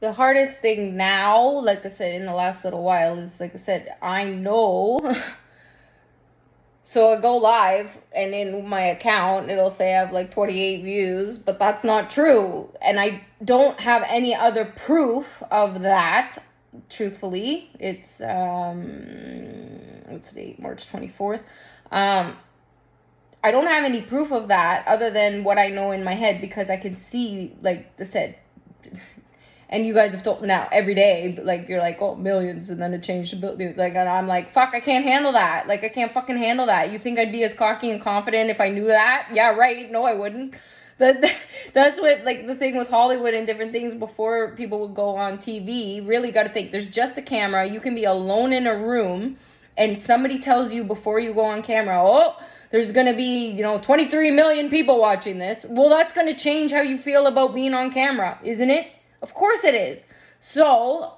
The hardest thing now, like I said, in the last little while is, like I said, I know. So I go live, and in my account, it'll say I have like 28 views, but that's not true. And I don't have any other proof of that, truthfully. It's, what's the date? March 24th. I don't have any proof of that other than what I know in my head, because I can see, like I said, and you guys have told now every day, like, you're like, oh, millions, and then it changed to billions. Like, and I'm like, fuck, I can't handle that. Like, I can't fucking handle that. You think I'd be as cocky and confident if I knew that? Yeah, right. No, I wouldn't. That's what, like, the thing with Hollywood and different things, before people would go on TV, really got to think there's just a camera. You can be alone in a room, and somebody tells you before you go on camera, oh, there's going to be, 23 million people watching this. Well, that's going to change how you feel about being on camera, isn't it? Of course it is. So,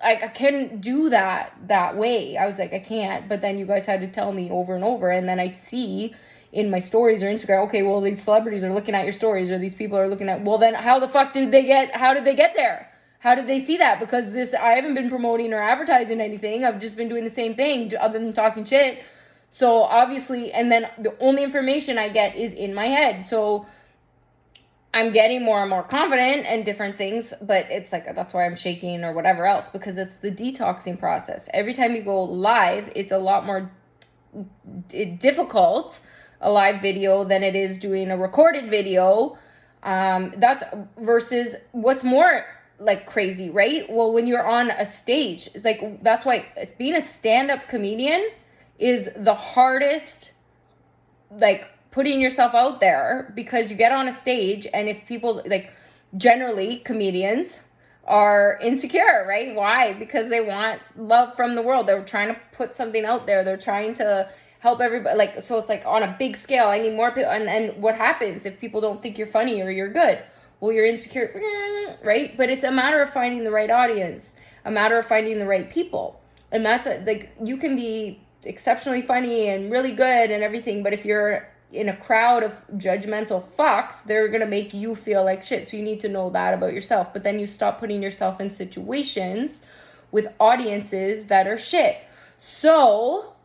I couldn't do that way. I was like, I can't. But then you guys had to tell me over and over. And then I see in my stories or Instagram, okay, well, these celebrities are looking at your stories, or these people are looking at, well, then how did they get there? How did they see that? Because I haven't been promoting or advertising anything. I've just been doing the same thing other than talking shit. So obviously, and then the only information I get is in my head. So I'm getting more and more confident and different things, but it's like, that's why I'm shaking or whatever else, because it's the detoxing process. Every time you go live, it's a lot more difficult, a live video, than it is doing a recorded video. That's versus what's more like crazy, right? Well, when you're on a stage, it's like, that's why being a stand-up comedian is the hardest, like, putting yourself out there, because you get on a stage, and if people, like, generally comedians are insecure, right? Why? Because they want love from the world. They're trying to put something out there. They're trying to help everybody. Like, so it's like on a big scale, I need more people. And what happens if people don't think you're funny or you're good? Well, you're insecure, right? But it's a matter of finding the right audience, a matter of finding the right people. And that's like, you can be exceptionally funny and really good and everything, but if you're in a crowd of judgmental fucks, they're gonna make you feel like shit. So you need to know that about yourself. But then you stop putting yourself in situations with audiences that are shit. So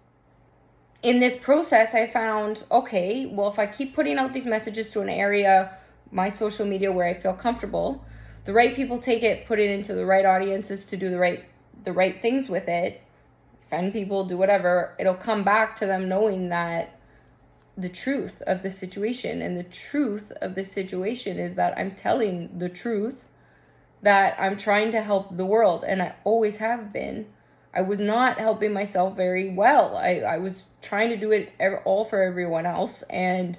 in this process, I found, okay, well, if I keep putting out these messages to an area, my social media, where I feel comfortable, the right people take it, put it into the right audiences to do the right things with it, offend people, do whatever, it'll come back to them knowing that the truth of the situation. And the truth of the situation is that I'm telling the truth, that I'm trying to help the world, and I always have been. I was not helping myself very well. I was trying to do it all for everyone else, and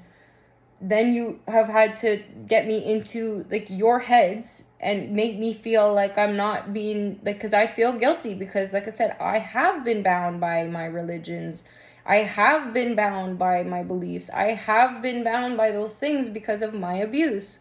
then you have had to get me into, like, your heads and make me feel like I'm not being, like, because I feel guilty, because, like I said, I have been bound by my religions. I have been bound by my beliefs. I have been bound by those things because of my abuse.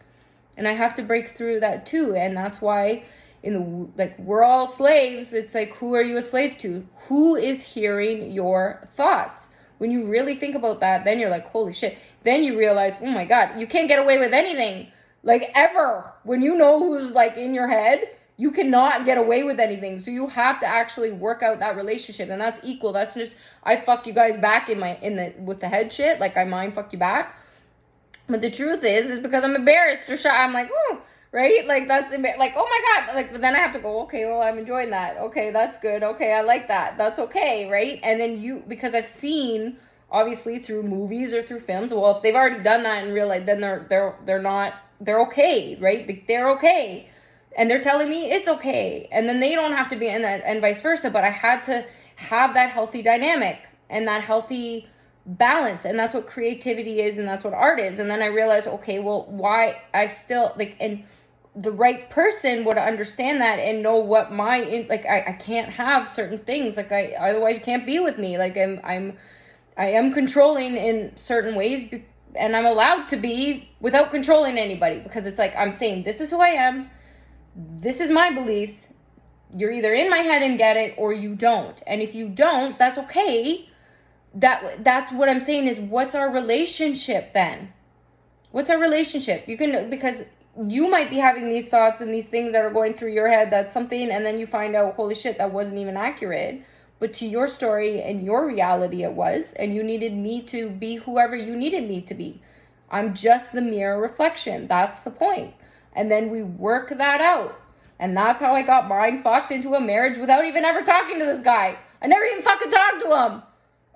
And I have to break through that too. And that's why we're all slaves. It's like, who are you a slave to? Who is hearing your thoughts? When you really think about that, then you're like, holy shit. Then you realize, oh my God, you can't get away with anything. Like, ever. When you know who's, like, in your head, you cannot get away with anything. So you have to actually work out that relationship. And that's equal. That's just, I fuck you guys back with the head shit. Like, I mind fuck you back. But the truth is because I'm embarrassed or shy. I'm like, oh, right? Like, that's, like, oh my God. Like, but then I have to go, okay, well, I'm enjoying that. Okay, that's good. Okay, I like that. That's okay, right? And then because I've seen, obviously, through movies or through films, well, if they've already done that in real life, then they're okay, right? They're okay. And they're telling me it's okay. And then they don't have to be, and vice versa. But I had to have that healthy dynamic and that healthy balance. And that's what creativity is, and that's what art is. And then I realized, okay, well, why I still, like, and the right person would understand that and know what I can't have certain things. Like, otherwise you can't be with me. Like, I am controlling in certain ways, and I'm allowed to be without controlling anybody, because it's like, I'm saying, this is who I am. This is my beliefs. You're either in my head and get it, or you don't. And if you don't, that's okay. That's what I'm saying is, what's our relationship then? What's our relationship? You can, because you might be having these thoughts and these things that are going through your head, that's something, and then you find out, holy shit, that wasn't even accurate. But to your story and your reality, it was, and you needed me to be whoever you needed me to be. I'm just the mere reflection. That's the point. And then we work that out. And that's how I got mind fucked into a marriage without even ever talking to this guy. I never even fucking talked to him.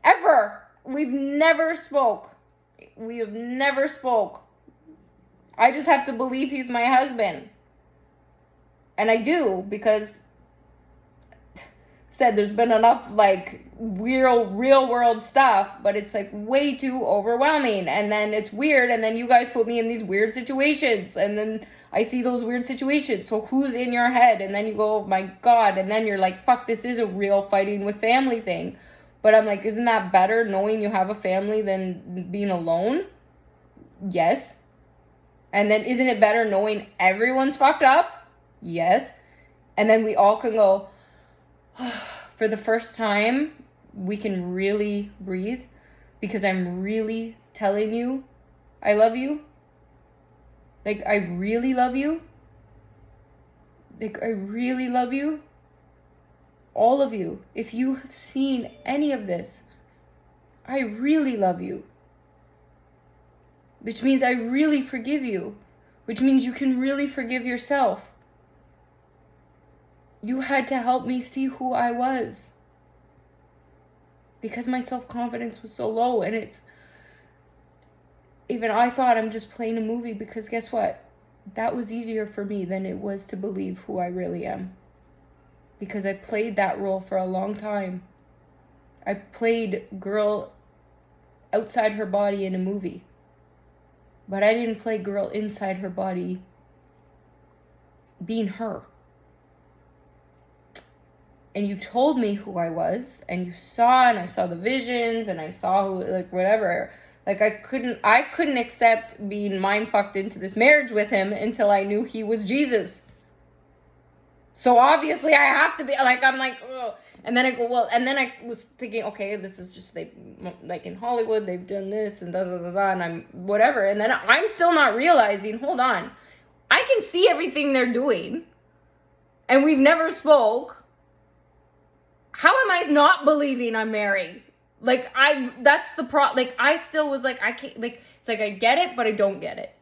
Ever. We've never spoke. We have never spoke. I just have to believe he's my husband. And I do, because said there's been enough like real world stuff, but it's like way too overwhelming. And then it's weird, and then you guys put me in these weird situations, and then I see those weird situations. So who's in your head? And then you go, oh my God, and then you're like, fuck, this is a real fighting with family thing. But I'm like, isn't that better knowing you have a family than being alone? Yes. And then isn't it better knowing everyone's fucked up? Yes. And then we all can go, for the first time, we can really breathe, because I'm really telling you I love you. Like, I really love you. Like, I really love you. All of you. If you have seen any of this, I really love you. Which means I really forgive you. Which means you can really forgive yourself. You had to help me see who I was. Because my self-confidence was so low, and it's... Even I thought I'm just playing a movie, because guess what? That was easier for me than it was to believe who I really am. Because I played that role for a long time. I played girl outside her body in a movie. But I didn't play girl inside her body being her. And you told me who I was, and you saw, and I saw the visions, and I saw who, like, whatever. Like, I couldn't accept being mind fucked into this marriage with him until I knew he was Jesus. So obviously I have to be, like, I'm like, ugh. And then I go, well, and then I was thinking, okay, this is just, like in Hollywood, they've done this, and da-da-da-da, and I'm, whatever. And then I'm still not realizing, hold on, I can see everything they're doing, and we've never spoke. How am I not believing I'm married? Like, that's the like, I still was like, I can't, like, it's like, I get it, but I don't get it.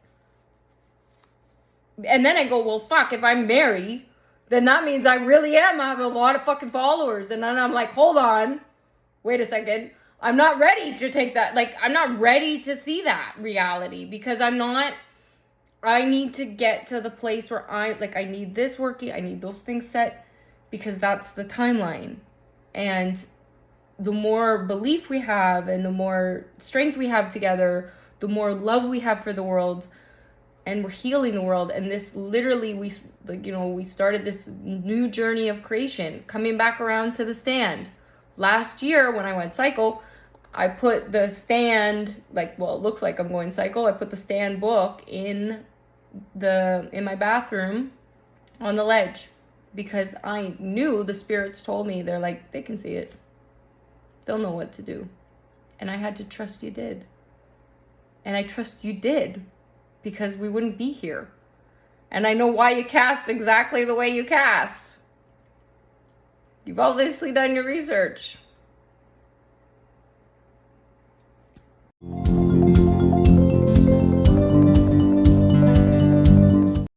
And then I go, well, fuck, if I'm married, then that means I really am. I have a lot of fucking followers. And then I'm like, hold on, wait a second. I'm not ready to take that. Like, I'm not ready to see that reality, because I need to get to the place where I need this working. I need those things set, because that's the timeline. And the more belief we have, and the more strength we have together, the more love we have for the world, and we're healing the world. And this literally, we started this new journey of creation, coming back around to the stand. Last year, when I went psycho, I put the stand, it looks like I'm going psycho. I put the stand book in my bathroom on the ledge, because I knew the spirits told me, they're like, they can see it. They'll know what to do. And I had to trust you did. And I trust you did, because we wouldn't be here. And I know why you cast exactly the way you cast. You've obviously done your research.